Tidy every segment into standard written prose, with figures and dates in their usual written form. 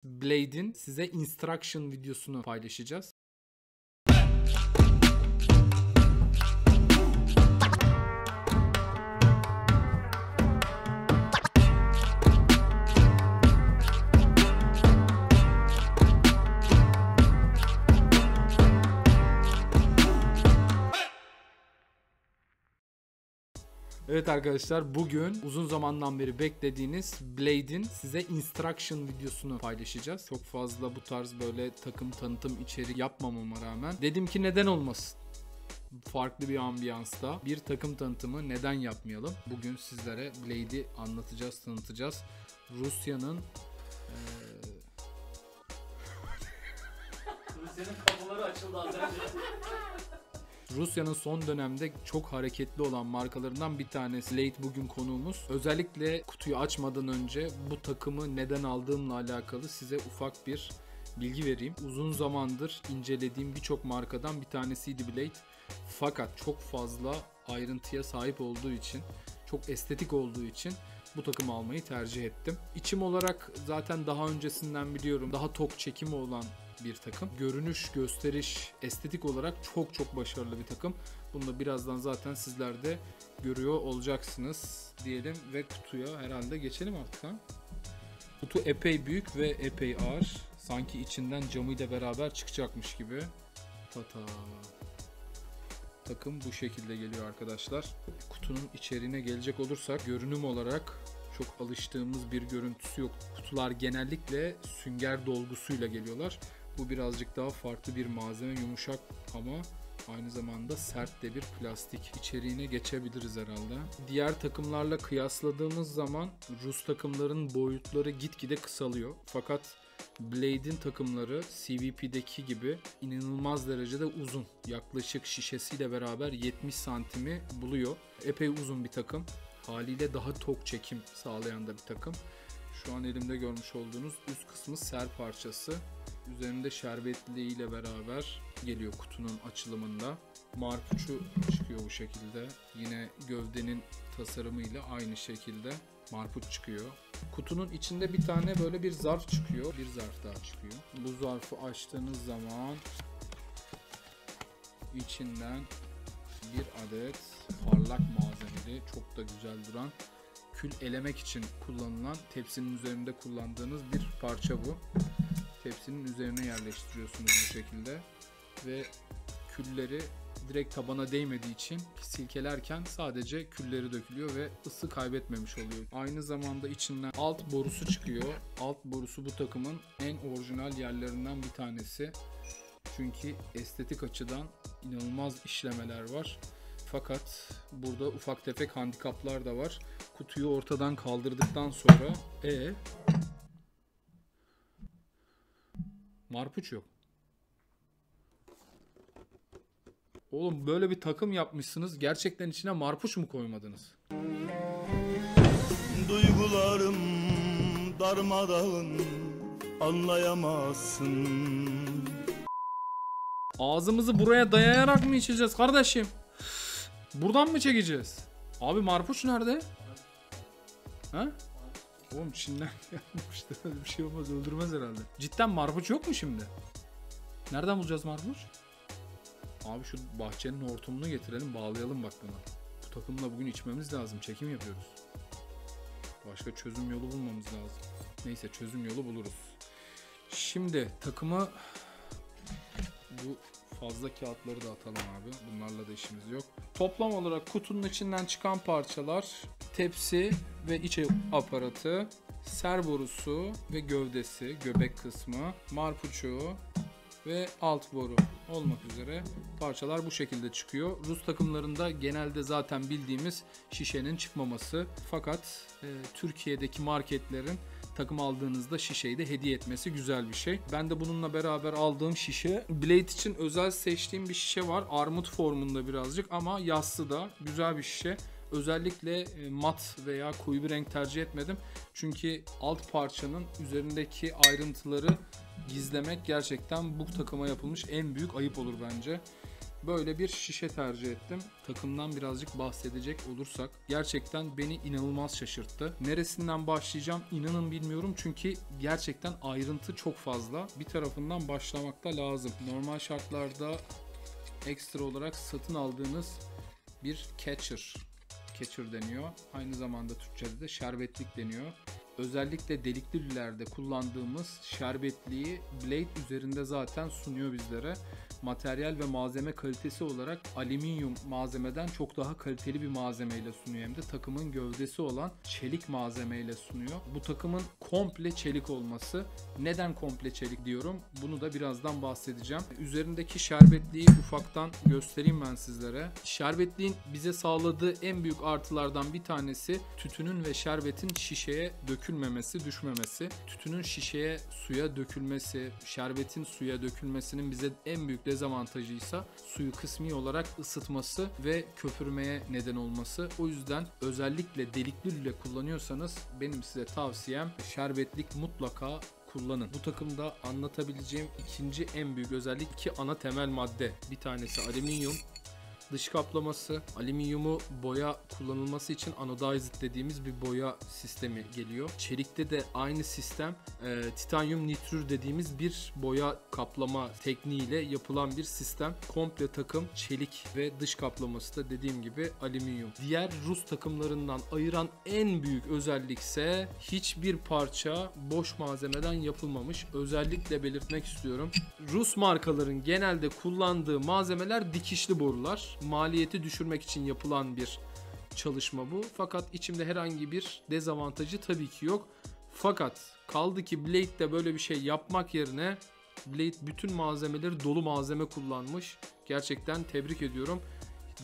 Blade'in size instruction videosunu paylaşacağız. Evet arkadaşlar, bugün uzun zamandan beri beklediğiniz Blade'in size instruction videosunu paylaşacağız. Çok fazla bu tarz böyle takım tanıtım içerik yapmamama rağmen dedim ki neden olmasın? Farklı bir ambiyansta bir takım tanıtımı neden yapmayalım? Bugün sizlere Blade'i anlatacağız, tanıtacağız. Rusya'nın kapıları açıldı az önce. Rusya'nın son dönemde çok hareketli olan markalarından bir tanesi. Blade bugün konuğumuz. Özellikle kutuyu açmadan önce bu takımı neden aldığımla alakalı size ufak bir bilgi vereyim. Uzun zamandır incelediğim birçok markadan bir tanesiydi Blade. Fakat çok fazla ayrıntıya sahip olduğu için, çok estetik olduğu için bu takımı almayı tercih ettim. İçim olarak zaten daha öncesinden biliyorum, daha tok çekimi olan bir takım. Görünüş, gösteriş, estetik olarak çok başarılı bir takım. Bunu da birazdan zaten sizler de görüyor olacaksınız diyelim ve kutuya herhalde geçelim artık ha. Kutu epey büyük ve epey ağır. Sanki içinden camıyla beraber çıkacakmış gibi. Tata. Takım bu şekilde geliyor arkadaşlar. Kutunun içeriğine gelecek olursak görünüm olarak çok alıştığımız bir görüntüsü yok. Kutular genellikle sünger dolgusuyla geliyorlar. Bu birazcık daha farklı bir malzeme, yumuşak ama aynı zamanda sert de bir plastik. İçeriğine geçebiliriz herhalde. Diğer takımlarla kıyasladığımız zaman Rus takımların boyutları gitgide kısalıyor. Fakat Blade'in takımları CVP'deki gibi inanılmaz derecede uzun. Yaklaşık şişesiyle beraber 70 santimi buluyor. Epey uzun bir takım. Haliyle daha tok çekim sağlayan da bir takım. Şu an elimde görmüş olduğunuz üst kısmı ser parçası. Üzerinde şerbetliliği ile beraber geliyor kutunun açılımında. Marpuçu çıkıyor bu şekilde. Yine gövdenin tasarımıyla aynı şekilde marpuç çıkıyor. Kutunun içinde bir tane böyle bir zarf çıkıyor. Bir zarf daha çıkıyor. Bu zarfı açtığınız zaman içinden bir adet parlak malzemeli, çok da güzel duran, kül elemek için kullanılan, tepsinin üzerinde kullandığınız bir parça bu. Tepsinin üzerine yerleştiriyorsunuz bu şekilde ve külleri direkt tabana değmediği için silkelerken sadece külleri dökülüyor ve ısı kaybetmemiş oluyor. Aynı zamanda içinden alt borusu çıkıyor. Alt borusu bu takımın en orijinal yerlerinden bir tanesi. Çünkü estetik açıdan inanılmaz işlemeler var. Fakat burada ufak tefek handikaplar da var. Kutuyu ortadan kaldırdıktan sonra marpuç yok. Oğlum böyle bir takım yapmışsınız. Gerçekten içine marpuç mu koymadınız? Duygularım darmadağın, anlayamazsın. Ağzımızı buraya dayayarak mı içeceğiz kardeşim? Buradan mı çekeceğiz? Abi marpuç nerede? Ha? Oğlum Çin'den gelmişti. Öyle bir şey olmaz, öldürmez herhalde. Cidden marpuç yok mu şimdi? Nereden bulacağız marpuç? Abi şu bahçenin hortumunu getirelim, bağlayalım bak buna. Bu takımla bugün içmemiz lazım. Çekim yapıyoruz. Başka çözüm yolu bulmamız lazım. Neyse, çözüm yolu buluruz. Şimdi takımı, bu fazla kağıtları da atalım abi. Bunlarla da işimiz yok. Toplam olarak kutunun içinden çıkan parçalar tepsi ve iç aparatı, ser borusu ve gövdesi, göbek kısmı, marpuçu ve alt boru olmak üzere parçalar bu şekilde çıkıyor. Rus takımlarında genelde zaten bildiğimiz şişenin çıkmaması. Fakat Türkiye'deki marketlerin takım aldığınızda şişeyi de hediye etmesi güzel bir şey. Ben de bununla beraber aldığım şişe, Blade için özel seçtiğim bir şişe var. Armut formunda birazcık ama yassı da güzel bir şişe. Özellikle mat veya koyu bir renk tercih etmedim. Çünkü alt parçanın üzerindeki ayrıntıları gizlemek gerçekten bu takıma yapılmış en büyük ayıp olur bence. böyle bir şişe tercih ettim. Takımdan birazcık bahsedecek olursak gerçekten beni inanılmaz şaşırttı. Neresinden başlayacağım inanın bilmiyorum çünkü gerçekten ayrıntı çok fazla. Bir tarafından başlamakta lazım. Normal şartlarda ekstra olarak satın aldığınız bir catcher deniyor. Aynı zamanda Türkçe'de de şerbetlik deniyor. Özellikle delikli lülerde kullandığımız şerbetliği Blade üzerinde zaten sunuyor bizlere. Materyal ve malzeme kalitesi olarak alüminyum malzemeden çok daha kaliteli bir malzemeyle sunuyor. Hem de takımın gövdesi olan çelik malzemeyle sunuyor. Bu takımın komple çelik olması. Neden komple çelik diyorum? Bunu da birazdan bahsedeceğim. Üzerindeki şerbetliği ufaktan göstereyim ben sizlere. Şerbetliğin bize sağladığı en büyük artılardan bir tanesi tütünün ve şerbetin şişeye dökülmemesi, düşmemesi. Tütünün şişeye, suya dökülmesi, şerbetin suya dökülmesinin bize en büyük dezavantajıysa suyu kısmi olarak ısıtması ve köpürmeye neden olması. O yüzden özellikle delikli lüle kullanıyorsanız benim size tavsiyem şerbetlik mutlaka kullanın. Bu takımda anlatabileceğim ikinci en büyük özellik iki ana temel madde. Bir tanesi alüminyum. Dış kaplaması, alüminyumu boya kullanılması için anodized dediğimiz bir boya sistemi geliyor. Çelikte de aynı sistem titanyum nitrür dediğimiz bir boya kaplama tekniğiyle yapılan bir sistem. Komple takım çelik ve dış kaplaması da dediğim gibi alüminyum. Diğer Rus takımlarından ayıran en büyük özellik ise hiçbir parça boş malzemeden yapılmamış. Özellikle belirtmek istiyorum. Rus markaların genelde kullandığı malzemeler dikişli borular. Maliyeti düşürmek için yapılan bir çalışma bu. Fakat içimde herhangi bir dezavantajı tabii ki yok. Fakat kaldı ki Blade'de böyle bir şey yapmak yerine Blade bütün malzemeleri dolu malzeme kullanmış. Gerçekten tebrik ediyorum.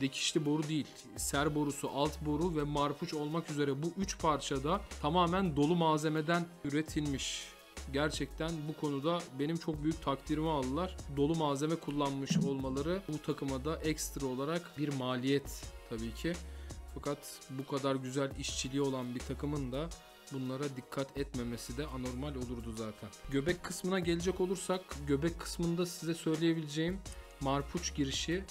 Dikişli boru değil, ser borusu, alt boru ve marpuç olmak üzere bu 3 parçada tamamen dolu malzemeden üretilmiş. Gerçekten bu konuda benim çok büyük takdirimi aldılar. Dolu malzeme kullanmış olmaları bu takıma da ekstra olarak bir maliyet tabii ki. Fakat bu kadar güzel işçiliği olan bir takımın da bunlara dikkat etmemesi de anormal olurdu zaten. Göbek kısmına gelecek olursak, göbek kısmında size söyleyebileceğim marpuç girişi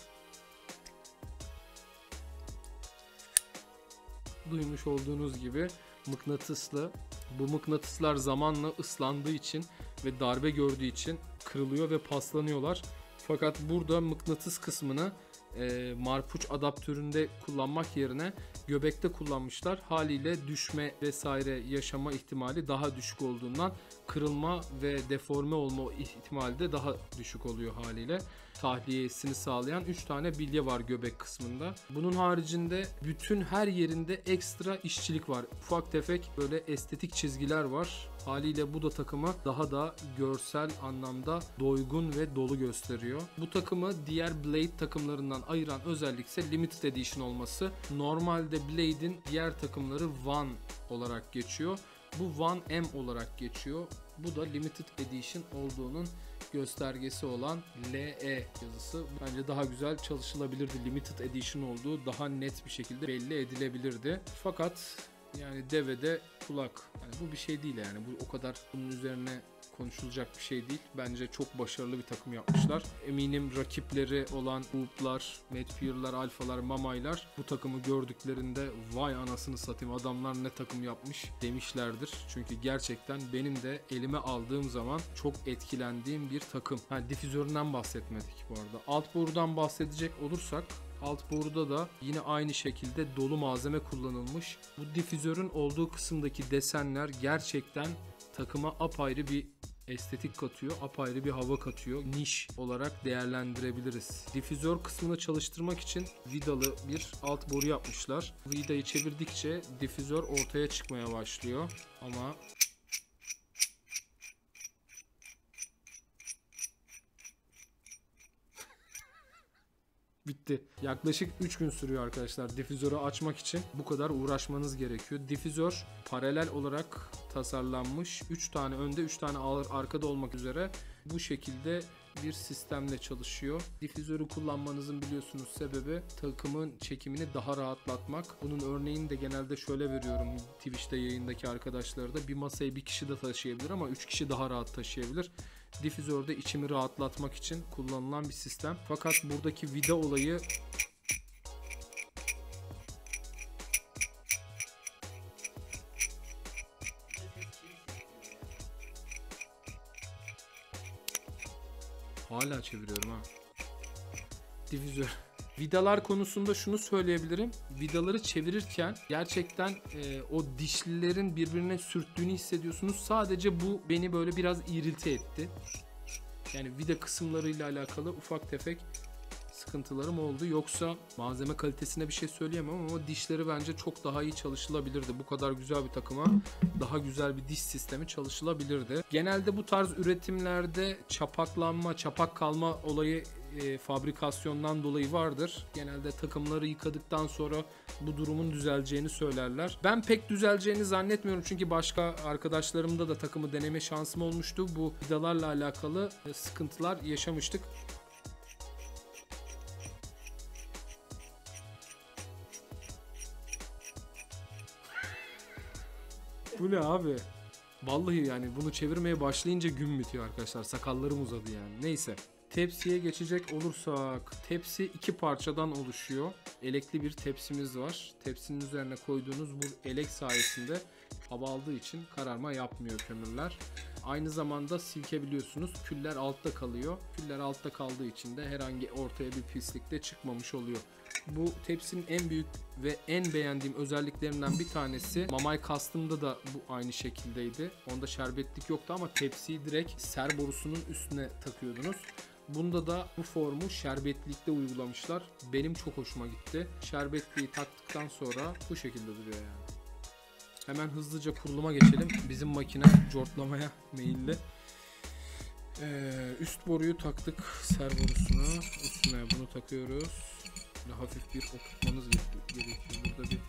duymuş olduğunuz gibi mıknatıslı. Bu mıknatıslar zamanla ıslandığı için ve darbe gördüğü için kırılıyor ve paslanıyorlar. Fakat burada mıknatıs kısmını marpuç adaptöründe kullanmak yerine göbekte kullanmışlar. Haliyle düşme vesaire yaşama ihtimali daha düşük olduğundan kırılma ve deforme olma ihtimali de daha düşük oluyor haliyle. Tahliyesini sağlayan 3 tane bilye var göbek kısmında. Bunun haricinde bütün her yerinde ekstra işçilik var. Ufak tefek böyle estetik çizgiler var. Haliyle bu da takımı daha da görsel anlamda doygun ve dolu gösteriyor. Bu takımı diğer Blade takımlarından ayıran özellik ise Limited Edition olması. Normalde Blade'in diğer takımları One olarak geçiyor. Bu One M olarak geçiyor. Bu da Limited Edition olduğunun göstergesi olan LE yazısı. Bence daha güzel çalışılabilirdi. Limited Edition olduğu daha net bir şekilde belli edilebilirdi. Fakat yani devede kulak. Yani bu bir şey değil yani. Bu o kadar bunun üzerine konuşulacak bir şey değil. Bence çok başarılı bir takım yapmışlar. Eminim rakipleri olan Hoop'lar, Medpeer'lar, Alfa'lar, Mama'ylar bu takımı gördüklerinde vay anasını satayım adamlar ne takım yapmış demişlerdir. Çünkü gerçekten benim de elime aldığım zaman çok etkilendiğim bir takım. Difüzöründen bahsetmedik bu arada. Alt borudan bahsedecek olursak alt boruda da yine aynı şekilde dolu malzeme kullanılmış. Bu difüzörün olduğu kısımdaki desenler gerçekten takıma apayrı bir estetik katıyor, apayrı bir hava katıyor. Niş olarak değerlendirebiliriz. Difüzör kısmını çalıştırmak için vidalı bir alt boru yapmışlar. Vidayı çevirdikçe difüzör ortaya çıkmaya başlıyor. Ama bitti. Yaklaşık 3 gün sürüyor arkadaşlar difüzörü açmak için. Bu kadar uğraşmanız gerekiyor. Difüzör paralel olarak tasarlanmış. 3 tane önde 3 tane arkada olmak üzere bu şekilde bir sistemle çalışıyor. Difüzörü kullanmanızın biliyorsunuz sebebi takımın çekimini daha rahatlatmak. Bunun örneğini de genelde şöyle veriyorum Twitch'te yayındaki arkadaşlara da. Bir masayı bir kişi de taşıyabilir ama 3 kişi daha rahat taşıyabilir. Difüzörde içimi rahatlatmak için kullanılan bir sistem. Fakat buradaki vida olayı hala çeviriyorum ha. Difüzör. Vidalar konusunda şunu söyleyebilirim. Vidaları çevirirken gerçekten o dişlilerin birbirine sürttüğünü hissediyorsunuz. Sadece bu beni böyle biraz irilti etti. Yani vida kısımlarıyla alakalı ufak tefek sıkıntılarım oldu. Yoksa malzeme kalitesine bir şey söyleyemem ama dişleri bence çok daha iyi çalışılabilirdi. Bu kadar güzel bir takıma daha güzel bir diş sistemi çalışılabilirdi. Genelde bu tarz üretimlerde çapaklanma, çapak kalma olayı fabrikasyondan dolayı vardır. Genelde takımları yıkadıktan sonra bu durumun düzeleceğini söylerler. Ben pek düzeleceğini zannetmiyorum çünkü başka arkadaşlarımda da takımı deneme şansım olmuştu. Bu vidalarla alakalı sıkıntılar yaşamıştık. Bu ne abi? Vallahi yani bunu çevirmeye başlayınca gün bitiyor arkadaşlar. Sakallarım uzadı yani. Neyse. Tepsiye geçecek olursak, tepsi 2 parçadan oluşuyor. Elekli bir tepsimiz var. Tepsinin üzerine koyduğunuz bu elek sayesinde hava aldığı için kararma yapmıyor kömürler. Aynı zamanda silkebiliyorsunuz. Küller altta kalıyor. Küller altta kaldığı için de herhangi ortaya bir pislik de çıkmamış oluyor. Bu tepsinin en büyük ve en beğendiğim özelliklerinden bir tanesi, Mamay Custom'da da bu aynı şekildeydi. Onda şerbetlik yoktu ama tepsiyi direkt ser borusunun üstüne takıyordunuz. Bunda da bu formu şerbetlikte uygulamışlar. Benim çok hoşuma gitti. Şerbetliği taktıktan sonra bu şekilde duruyor yani. Hemen hızlıca kuruluma geçelim. Bizim makine cortlamaya meyilli. Üst boruyu taktık ser borusuna. Üstüne bunu takıyoruz. Böyle hafif bir oturtmanız gerekiyor. Burada bir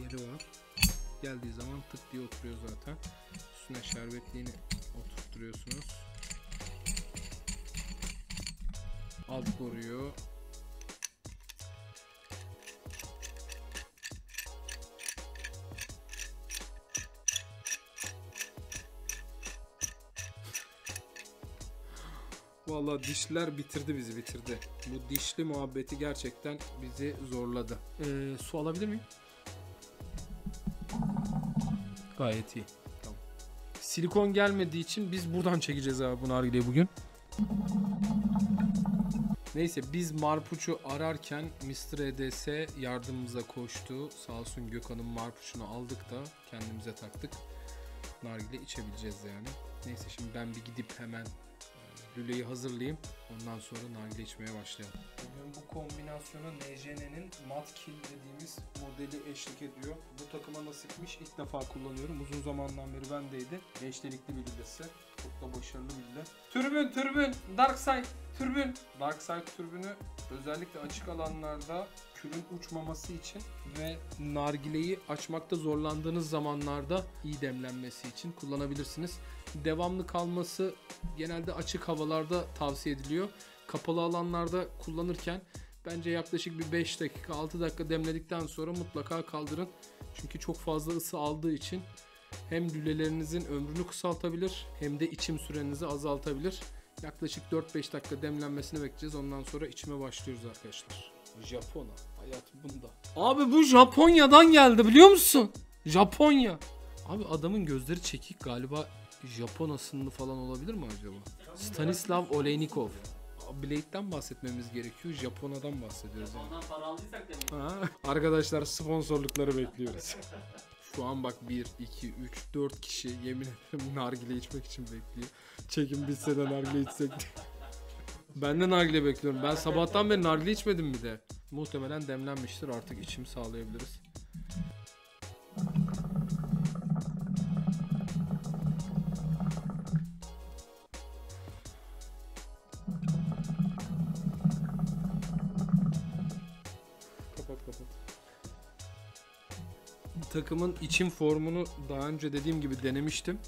yeri var. Geldiği zaman tık diye oturuyor zaten. Üstüne şerbetliğini oturtturuyorsunuz. Alt boruyu vallahi dişler bitirdi bizi bitirdi. Bu dişli muhabbeti gerçekten bizi zorladı. Su alabilir miyim? Gayet iyi. Tamam. Silikon gelmediği için biz buradan çekeceğiz abi bu nargileyi bugün. Neyse biz Marpuç'u ararken Mr. EDS yardımımıza koştu. Sağ olsun Gökhan'ın Marpuç'unu aldık da kendimize taktık. Nargile içebileceğiz yani. Neyse şimdi ben bir gidip hemen lüleyi hazırlayayım. Ondan sonra nargile içmeye başlayalım. Bugün bu kombinasyona NJN'nin Mat Kill dediğimiz modeli eşlik ediyor. Bu takıma nasipmiş. İlk defa kullanıyorum. Uzun zamandan beri bendeydi. 5 delikli bir lülesi. Çok da başarılı bir lüle. Türbün. Darkside türbün. Darkside türbünü özellikle açık alanlarda külün uçmaması için ve nargileyi açmakta zorlandığınız zamanlarda iyi demlenmesi için kullanabilirsiniz. Devamlı kalması genelde açık havalarda tavsiye ediliyor. Kapalı alanlarda kullanırken bence yaklaşık bir 5 dakika 6 dakika demledikten sonra mutlaka kaldırın. Çünkü çok fazla ısı aldığı için hem lülelerinizin ömrünü kısaltabilir hem de içim sürenizi azaltabilir. Yaklaşık 4-5 dakika demlenmesini bekleyeceğiz. Ondan sonra içime başlıyoruz arkadaşlar. Japona. Hayat bunda. Abi bu Japonya'dan geldi biliyor musun? Japonya. Abi adamın gözleri çekik galiba. Japon asıllı falan olabilir mi acaba? Stanislav Oleynikov. Blade'den bahsetmemiz gerekiyor. Japona'dan bahsediyoruz. Japon'dan para aldıysak demek. Arkadaşlar sponsorlukları bekliyoruz. Şu an bak 1, 2, 3, 4 kişi yemin ederim nargile içmek için bekliyor. Çekim bitse de nargile içsek. Ben de nargile bekliyorum. Ben sabahtan beri nargile içmedim bir de. Muhtemelen demlenmiştir, artık içim sağlayabiliriz. Kapat. Takımın içim formunu daha önce dediğim gibi denemiştim.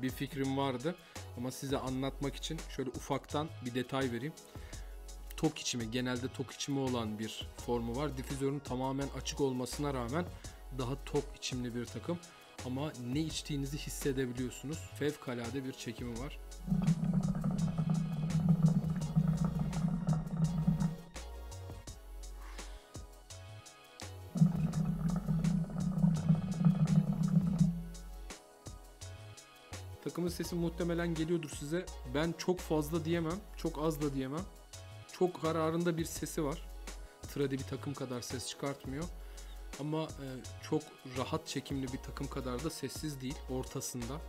Bir fikrim vardı. Ama size anlatmak için şöyle ufaktan bir detay vereyim. Tok içimi, genelde tok içimi olan bir formu var. Difüzörün tamamen açık olmasına rağmen daha tok içimli bir takım. Ama ne içtiğinizi hissedebiliyorsunuz. Fevkalade bir çekimi var. Takımın sesi muhtemelen geliyordur size. Ben çok fazla diyemem, çok az da diyemem. Çok kararında bir sesi var. Tradi bir takım kadar ses çıkartmıyor. Ama çok rahat çekimli bir takım kadar da sessiz değil, ortasında.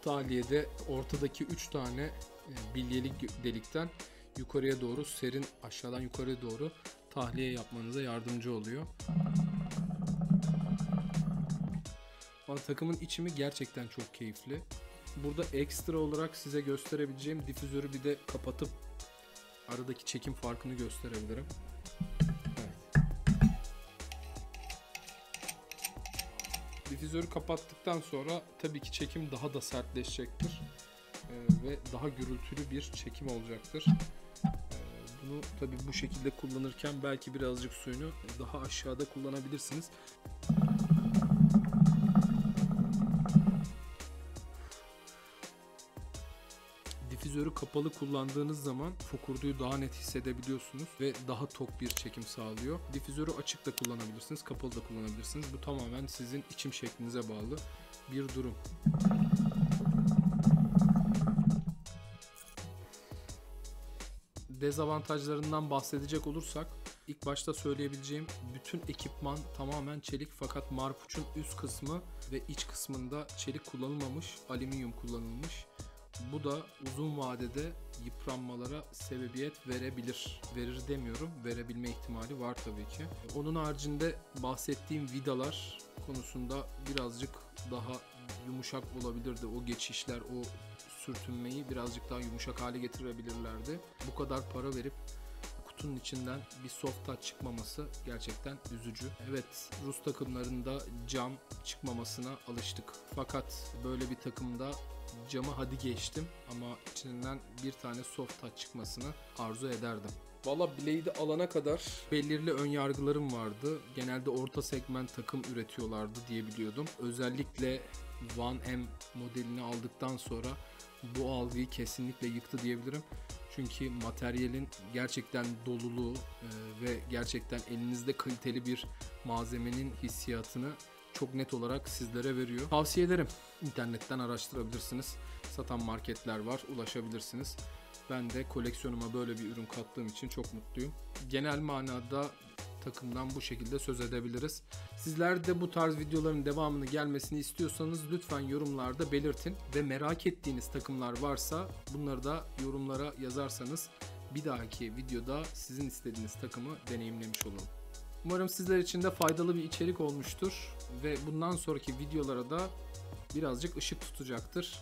Tahliyede ortadaki 3 tane bilyelik delikten yukarıya doğru serin, aşağıdan yukarıya doğru tahliye yapmanıza yardımcı oluyor. Ama takımın içimi gerçekten çok keyifli. Burada ekstra olarak size gösterebileceğim difüzörü bir de kapatıp aradaki çekim farkını gösterebilirim. Evet. Difüzörü kapattıktan sonra tabii ki çekim daha da sertleşecektir. Ve daha gürültülü bir çekim olacaktır. Bunu tabii bu şekilde kullanırken belki birazcık suyunu daha aşağıda kullanabilirsiniz. Difüzörü kapalı kullandığınız zaman fokurduyu daha net hissedebiliyorsunuz ve daha tok bir çekim sağlıyor. Difüzörü açık da kullanabilirsiniz, kapalı da kullanabilirsiniz. Bu tamamen sizin içim şeklinize bağlı bir durum. Dezavantajlarından bahsedecek olursak, ilk başta söyleyebileceğim bütün ekipman tamamen çelik, fakat marpuçun üst kısmı ve iç kısmında çelik kullanılmamış, alüminyum kullanılmış. Bu da uzun vadede yıpranmalara sebebiyet verebilir. Verir demiyorum, verebilme ihtimali var tabii ki. Onun haricinde bahsettiğim vidalar konusunda birazcık daha yumuşak olabilirdi. O geçişler, o sürtünmeyi birazcık daha yumuşak hale getirebilirlerdi. Bu kadar para verip kutunun içinden bir soft touch çıkmaması gerçekten üzücü. Evet, Rus takımlarında cam çıkmamasına alıştık. Fakat böyle bir takımda camı hadi geçtim ama içinden bir tane soft touch çıkmasını arzu ederdim. Valla Blade'i alana kadar belirli ön yargılarım vardı. Genelde orta segment takım üretiyorlardı diye biliyordum. Özellikle 1M modelini aldıktan sonra bu algıyı kesinlikle yıktı diyebilirim. Çünkü materyalin gerçekten doluluğu ve gerçekten elinizde kaliteli bir malzemenin hissiyatını çok net olarak sizlere veriyor. Tavsiye ederim. İnternetten araştırabilirsiniz. Satan marketler var, ulaşabilirsiniz. Ben de koleksiyonuma böyle bir ürün kattığım için çok mutluyum. Genel manada takımdan bu şekilde söz edebiliriz. Sizler de bu tarz videoların devamını gelmesini istiyorsanız lütfen yorumlarda belirtin ve merak ettiğiniz takımlar varsa bunları da yorumlara yazarsanız bir dahaki videoda sizin istediğiniz takımı deneyimlemiş olalım. Umarım sizler için de faydalı bir içerik olmuştur ve bundan sonraki videolara da birazcık ışık tutacaktır.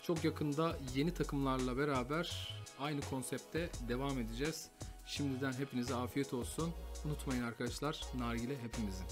Çok yakında yeni takımlarla beraber aynı konsepte devam edeceğiz. Şimdiden hepinize afiyet olsun. Unutmayın arkadaşlar, nargile hepimizin.